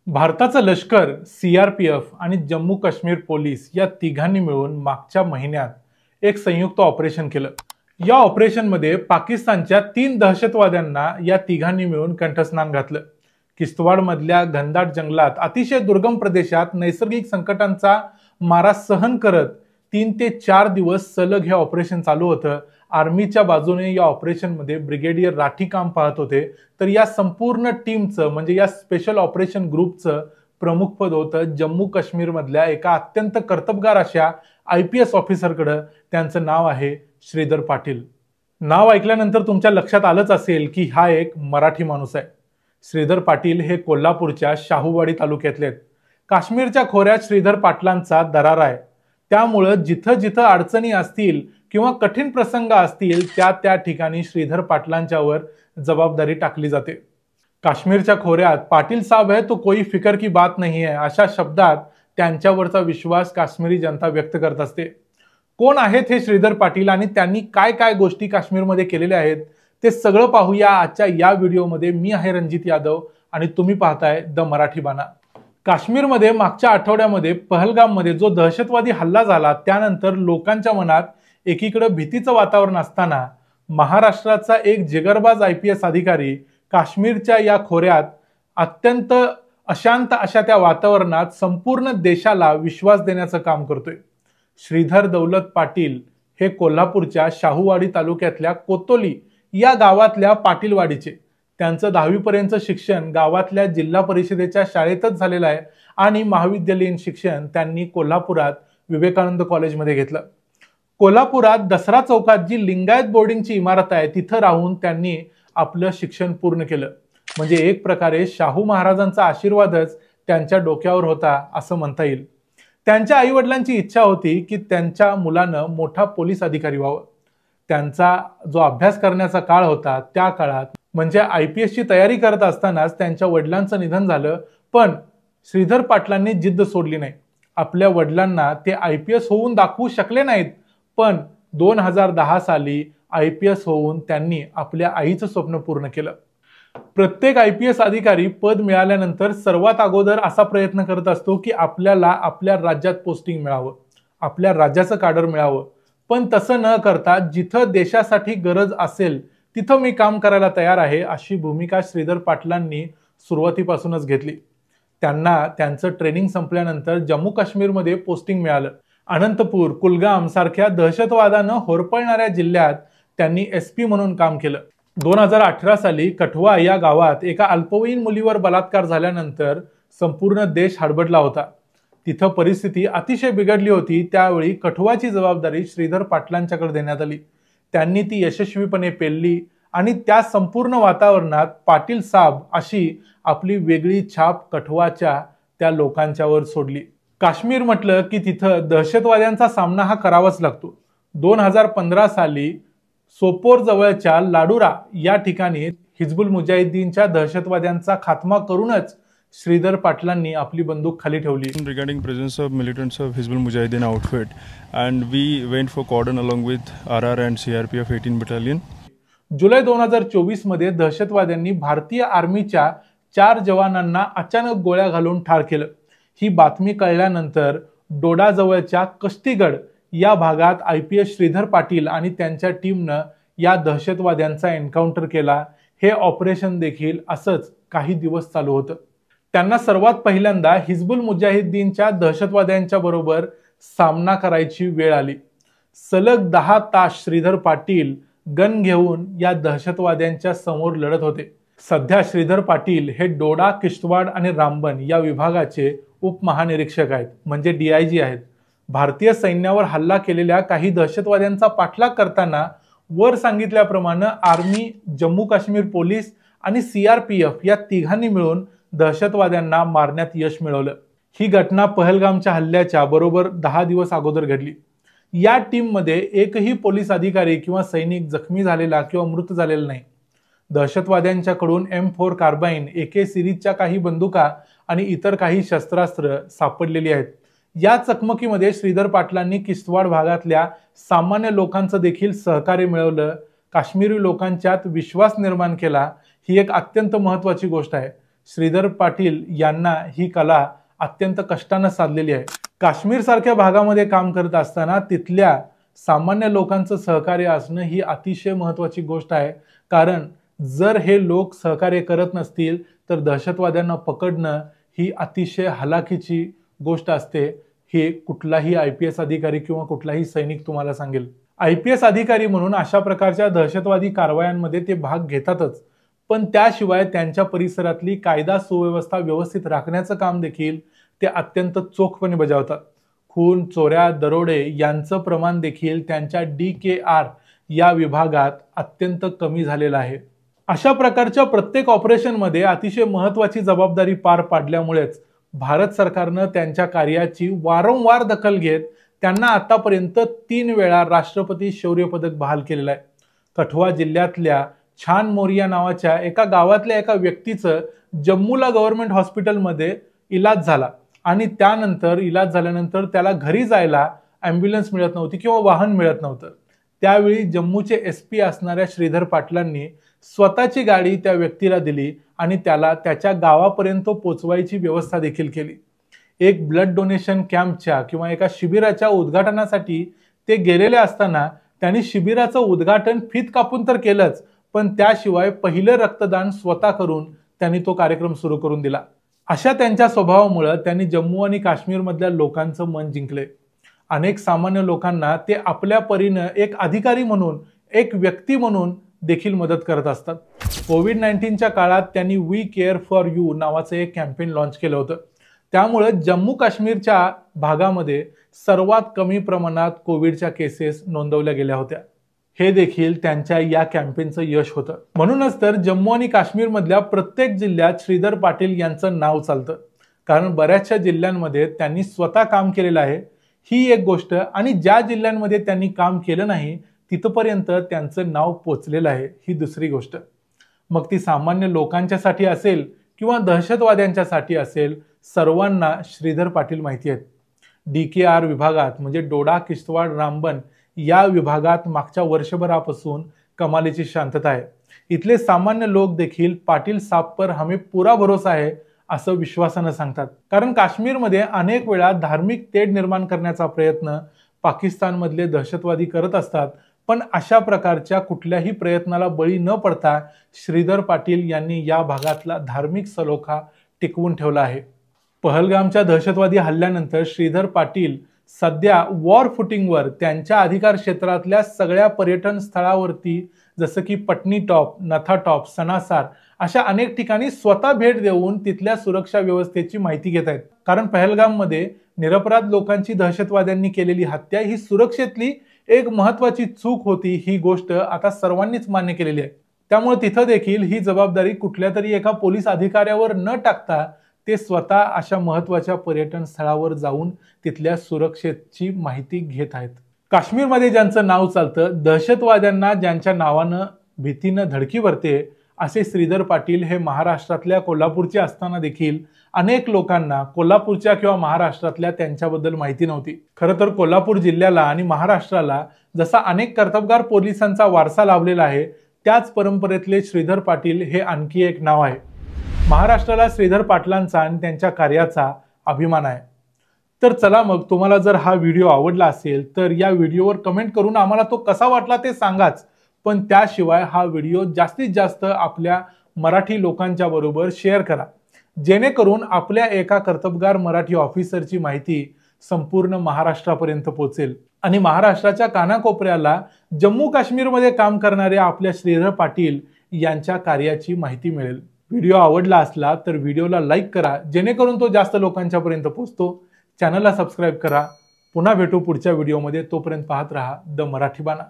भारताचं लष्कर, सीआरपीएफ आणि जम्मू काश्मीर पोलीस या तिघांनी मिळून मागच्या महिन्यात एक संयुक्त ऑपरेशन केलं. या ऑपरेशनमध्ये पाकिस्तानच्या 3 दहशतवाद्यांना या तिघांनी मिळून कंठस्नान घातलं. किश्तवाडमधल्या घनदाट जंगलात अतिशय दुर्गम प्रदेशात नैसर्गिक संकटांचा मारा सहन करत 3 ते 4 दिवस सलग हे ऑपरेशन चालू होतं. आर्मीच्या बाजूने या ऑपरेशनमध्ये ब्रिगेडियर राठी काम पाहत होते, तर या संपूर्ण टीमचं म्हणजे या स्पेशल ऑपरेशन ग्रुपचं प्रमुख पद होतं जम्मू काश्मीर मधल्या एका अत्यंत कर्तबगार अशा IPS ऑफिसरकडे. त्यांचं नाव आहे श्रीधर पाटील. नाव ऐकल्यानंतर तुमच्या लक्षात आलंच असेल की हा एक मराठी माणूस आहे. श्रीधर पाटील हे कोल्हापूरच्या शाहूवाडी तालुक्यातले आहेत. काश्मीरच्या खोऱ्यात श्रीधर पाटलांचा दरारा आहे. त्यामुळं जिथं जिथं अडचणी असतील किंवा कठीण प्रसंग असतील त्या ठिकाणी श्रीधर पाटलांच्यावर जबाबदारी टाकली जाते. काश्मीरच्या खोऱ्यात पाटील साहब है तो कोई फिकर की बात नहीं है अशा शब्दात त्यांच्यावरचा विश्वास काश्मीरी जनता व्यक्त करत असते. कोण आहेत हे श्रीधर पाटील आणि त्यांनी काय काय गोष्टी काश्मीरमध्ये केलेल्या आहेत ते सगळं पाहूया आजच्या या व्हिडिओमध्ये. मी आहे रणजित यादव आणि तुम्ही पाहताय द मराठी बाणा. काश्मीरमध्ये मागच्या आठवड्यामध्ये पहलगाममध्ये जो दहशतवादी हल्ला झाला त्यानंतर लोकांच्या मनात एकीकडे भीतीचं वातावरण असताना महाराष्ट्राचा एक जिगरबाज IPS अधिकारी काश्मीरच्या या खोऱ्यात अत्यंत अशांत अशा त्या वातावरणात संपूर्ण देशाला विश्वास देण्याचं काम करतोय. श्रीधर दौलत पाटील हे कोल्हापूरच्या शाहूवाडी तालुक्यातल्या कोतोली या गावातल्या पाटीलवाडीचे. त्यांचं 10वी पर्यंतचं शिक्षण गावातल्या जिल्हा परिषदेच्या शाळेतच झालेलं आहे आणि महाविद्यालयीन शिक्षण त्यांनी कोल्हापुरात विवेकानंद कॉलेजमध्ये घेतलं. कोल्हापुरात दसरा चौकात जी लिंगायत बोर्डिंगची इमारत आहे तिथं राहून त्यांनी आपलं शिक्षण पूर्ण केलं. म्हणजे एक प्रकारे शाहू महाराजांचा आशीर्वादच त्यांच्या डोक्यावर होता असं म्हणता येईल. त्यांच्या आईवडिलांची इच्छा होती की त्यांच्या मुलानं मोठा पोलीस अधिकारी व्हावं. त्यांचा जो अभ्यास करण्याचा काळ होता त्या काळात म्हणजे IPSची तयारी करत असतानाच त्यांच्या वडिलांचं निधन झालं. पण श्रीधर पाटलांनी जिद्द सोडली नाही. आपल्या वडिलांना ते IPS होऊन दाखवू शकले नाहीत, पण 2010 साली IPS होऊन त्यांनी आपल्या आईचं स्वप्न पूर्ण केलं. प्रत्येक IPS अधिकारी पद मिळाल्यानंतर सर्वात अगोदर असा प्रयत्न करत असतो की आपल्याला आपल्या राज्यात पोस्टिंग मिळावं, आपल्या राज्याचं काडर मिळावं. पण तसं न करता जिथं देशासाठी गरज असेल तिथं मी काम करायला तयार आहे अशी भूमिका श्रीधर पाटलांनी सुरुवातीपासूनच घेतली. त्यांना त्यांचं ट्रेनिंग संपल्यानंतर जम्मू काश्मीरमध्ये पोस्टिंग मिळालं. अनंतपूर, कुलगाम सारख्या दहशतवादानं होरपळणाऱ्या जिल्ह्यात त्यांनी SP म्हणून काम केलं. 2018 साली कठवा या गावात एका अल्पवयीन मुलीवर बलात्कार झाल्यानंतर संपूर्ण देश हडबडला होता. तिथं परिस्थिती अतिशय बिघडली होती. त्यावेळी कठवाची जबाबदारी श्रीधर पाटलांच्याकडे देण्यात आली. त्यांनी ती यशस्वीपणे पेलली आणि त्या संपूर्ण वातावरणात पाटील साहब अशी आपली वेगळी छाप कठवाच्या त्या लोकांच्यावर सोडली. काश्मीर म्हटलं की तिथं दहशतवाद्यांचा सामना हा करावाच लागतो. 2015 साली सोपोर जवळच्या लाडुरा या ठिकाणी हिजबुल मुजाहिदीनच्या दहशतवाद्यांचा खात्मा करूनच श्रीधर पाटलांनी आपली बंदूक खाली ठेवली. Regarding presence of militants of Hizbul Mujahideen outfit and we went for cordon along with RR and CRPF 18 battalion. जुलै 2024 मध्ये दहशतवाद्यांनी भारतीय आर्मीच्या 4 जवानांना अचानक गोळ्या घालून ठार केलं. ही बातमी कळल्यानंतर डोडा जवळच्या कष्टीगड या भागात IPS श्रीधर पाटील आणि त्यांच्या टीमनं या दहशतवाद्यांचा एन्काउंटर केला. हे ऑपरेशन देखील असंच काही दिवस चालू होतं. त्यांना सर्वात पहिल्यांदा हिजबुल मुजाहिदीनच्या दहशतवाद्यांच्या बरोबर सामना करायची वेळ आली. सलग 10 तास श्रीधर पाटील गन घेऊन या दहशतवाद्यांच्या समोर लढत होते. सध्या श्रीधर पाटील हे डोडा, किश्तवाड आणि रामबन या विभागाचे उपमहानिरीक्षक आहेत, म्हणजे DIG आहेत. भारतीय सैन्यावर हल्ला केलेल्या काही दहशतवाद्यांचा पाठलाग करताना वर सांगितल्याप्रमाणे आर्मी, जम्मू काश्मीर पोलीस आणि CRPF या तिघांनी मिळून दहशतवाद्यांना मारण्यात यश मिळवलं. ही घटना पहलगामच्या हल्ल्याच्या बरोबर 10 दिवस अगोदर घडली. या टीममध्ये एकही पोलीस अधिकारी किंवा सैनिक जखमी झालेला किंवा मृत झालेला नाही. दहशतवाद्यांच्याकडून M4 कार्बाईन, AK सिरीजच्या काही बंदुका आणि इतर काही शस्त्रास्त्र सापडलेली आहेत. या चकमकीमध्ये श्रीधर पाटलांनी किश्तवाड भागातल्या सामान्य लोकांचं देखील सहकार्य मिळवलं. काश्मीरी लोकांच्यात विश्वास निर्माण केला. ही एक अत्यंत महत्त्वाची गोष्ट आहे. श्रीधर पाटील यांना ही कला अत्यंत कष्टानं साधलेली आहे. काश्मीर सारख्या भागामध्ये काम करत असताना तिथल्या सामान्य लोकांचं सहकार्य असणं ही अतिशय महत्त्वाची गोष्ट आहे. कारण जर हे लोक सहकार्य करत नसतील तर दहशतवाद्यांना पकडणं ही अतिशय हलाखीची गोष्ट असते. हे कुठलाही IPS अधिकारी किंवा कुठलाही सैनिक तुम्हाला सांगेल. IPS अधिकारी म्हणून अशा प्रकारच्या दहशतवादी कारवायांमध्ये ते भाग घेतातच, पण त्याशिवाय त्यांच्या परिसरातली कायदा सुव्यवस्था व्यवस्थित राखण्याचं काम देखील ते अत्यंत चोखपणे बजावतात. खून, चोऱ्या, दरोडे यांचं प्रमाण देखील त्यांच्या DKR या विभागात अत्यंत कमी झालेलं आहे. अशा प्रकारच्या प्रत्येक ऑपरेशनमध्ये अतिशय महत्त्वाची जबाबदारी पार पाडल्यामुळेच भारत सरकारनं त्यांच्या कार्याची वारंवार दखल घेत त्यांना आतापर्यंत 3 वेळा राष्ट्रपती शौर्य पदक बहाल केलेलं आहे. कठुआ जिल्ह्यातल्या छान मोरिया नावाच्या एका गावातल्या एका व्यक्तीचं जम्मूला गव्हर्नमेंट हॉस्पिटलमध्ये इलाज झाला आणि त्यानंतर इलाज झाल्यानंतर त्याला घरी जायला ॲम्ब्युलन्स मिळत नव्हती किंवा वाहन मिळत नव्हतं. त्यावेळी जम्मूचे SP असणाऱ्या श्रीधर पाटलांनी स्वतःची गाडी त्या व्यक्तीला दिली आणि त्याला त्याच्या गावापर्यंत पोचवायची व्यवस्था देखील केली. एक ब्लड डोनेशन कॅम्पच्या किंवा एका शिबिराच्या उद्घाटनासाठी ते गेलेले असताना त्यांनी शिबिराचं उद्घाटन फीत कापून तर केलंच, पण त्याशिवाय पहिलं रक्तदान स्वतः करून त्यांनी तो कार्यक्रम सुरू करून दिला. अशा त्यांच्या स्वभावामुळे त्यांनी जम्मू आणि काश्मीरमधल्या लोकांचं मन जिंकले. अनेक सामान्य लोकांना ते आपल्या परीनं एक अधिकारी म्हणून, एक व्यक्ती म्हणून देखील मदत करत असतात. कोविड-19च्या काळात त्यांनी वी केअर फॉर यू नावाचं एक कॅम्पेन लॉन्च केलं होतं. त्यामुळे जम्मू काश्मीरच्या भागामध्ये सर्वात कमी प्रमाणात कोविडच्या केसेस नोंदवल्या गेल्या होत्या. हे देखील त्यांच्या या कॅम्पेनचं यश होतं. म्हणूनच तर जम्मू आणि काश्मीरमधल्या प्रत्येक जिल्ह्यात श्रीधर पाटील यांचं नाव चालतं, कारण बऱ्याचशा जिल्ह्यांमध्ये त्यांनी स्वतः काम केलेलं आहे. ही एक गोष्ट. आणि ज्या जिल्ह्यांमध्ये त्यांनी काम केलं नाही तिथपर्यंत त्यांचं नाव पोचलेलं आहे, ही दुसरी गोष्ट. मग ती सामान्य लोकांच्यासाठी असेल किंवा दहशतवाद्यांच्यासाठी असेल, सर्वांना श्रीधर पाटील माहिती आहेत. DKR विभागात म्हणजे डोडा, किश्तवाड, रामबन या विभागात मागच्या वर्षभरापासून कमालीची शांतता आहे. इथले सामान्य लोक देखील पाटील साहब पर हमें पूरा भरोसा है असं विश्वासानं सांगतात. कारण काश्मीरमध्ये अनेक वेळा धार्मिक तेढ निर्माण करण्याचा प्रयत्न पाकिस्तानमधले दहशतवादी करत असतात, पण अशा प्रकारच्या कुठल्याही प्रयत्नाला बळी न पडता श्रीधर पाटील यांनी या भागातला धार्मिक सलोखा टिकवून ठेवला आहे. पहलगामच्या दहशतवादी हल्ल्यानंतर श्रीधर पाटील सध्या वॉर फुटिंगवर त्यांच्या अधिकार क्षेत्रातल्या सगळ्या पर्यटन स्थळावरती जसं की पटनी टॉप, नथा टॉप, सनासार अशा अनेक ठिकाणी स्वतः भेट देऊन तिथल्या सुरक्षा व्यवस्थेची माहिती घेत आहेत. कारण पहलगाममध्ये निरपराध लोकांची दहशतवाद्यांनी केलेली हत्या ही सुरक्षेतली एक महत्त्वाची चूक होती. ही गोष्ट आता सर्वांनीच मान्य केलेली आहे. त्यामुळे तिथं देखील ही जबाबदारी कुठल्या तरी एका पोलीस अधिकाऱ्यावर न टाकता ते स्वतः अशा महत्त्वाच्या पर्यटन स्थळावर जाऊन तिथल्या सुरक्षेची माहिती घेत आहेत. काश्मीरमध्ये ज्यांचं नाव चालतं, दहशतवाद्यांना ज्यांच्या नावानं भीतीनं धडकी भरते, असे श्रीधर पाटील हे महाराष्ट्रातल्या कोल्हापूरचे असताना देखील अनेक लोकांना कोल्हापूरच्या किंवा महाराष्ट्रातल्या त्यांच्याबद्दल माहिती नव्हती. खरं तर कोल्हापूर जिल्ह्याला आणि महाराष्ट्राला जसा अनेक कर्तबगार पोलिसांचा वारसा लाभलेला आहे, त्याच परंपरेतले श्रीधर पाटील हे आणखी एक नाव आहे. महाराष्ट्राला श्रीधर पाटलांचा आणि त्यांच्या कार्याचा अभिमान आहे. तर चला मग, तुम्हाला जर हा व्हिडिओ आवडला असेल तर या व्हिडिओवर कमेंट करून आम्हाला तो कसा वाटला ते सांगाच. पण त्याशिवाय हा व्हिडिओ जास्तीत जास्त आपल्या मराठी लोकांच्या बरोबर शेअर करा, जेणेकरून आपल्या एका कर्तबगार मराठी ऑफिसरची माहिती संपूर्ण महाराष्ट्रापर्यंत पोहोचेल आणि महाराष्ट्राच्या कानाकोपऱ्याला जम्मू काश्मीरमध्ये काम करणाऱ्या आपल्या श्रीधर पाटील यांच्या कार्याची माहिती मिळेल. व्हिडिओ आवडला असला तर व्हिडिओला लाईक करा, जेणेकरून तो जास्त लोकांच्यापर्यंत पोहोचतो. चॅनलला सबस्क्राईब करा. पुन्हा भेटू पुढच्या व्हिडिओमध्ये. तोपर्यंत पाहत रहा द मराठी बाणा.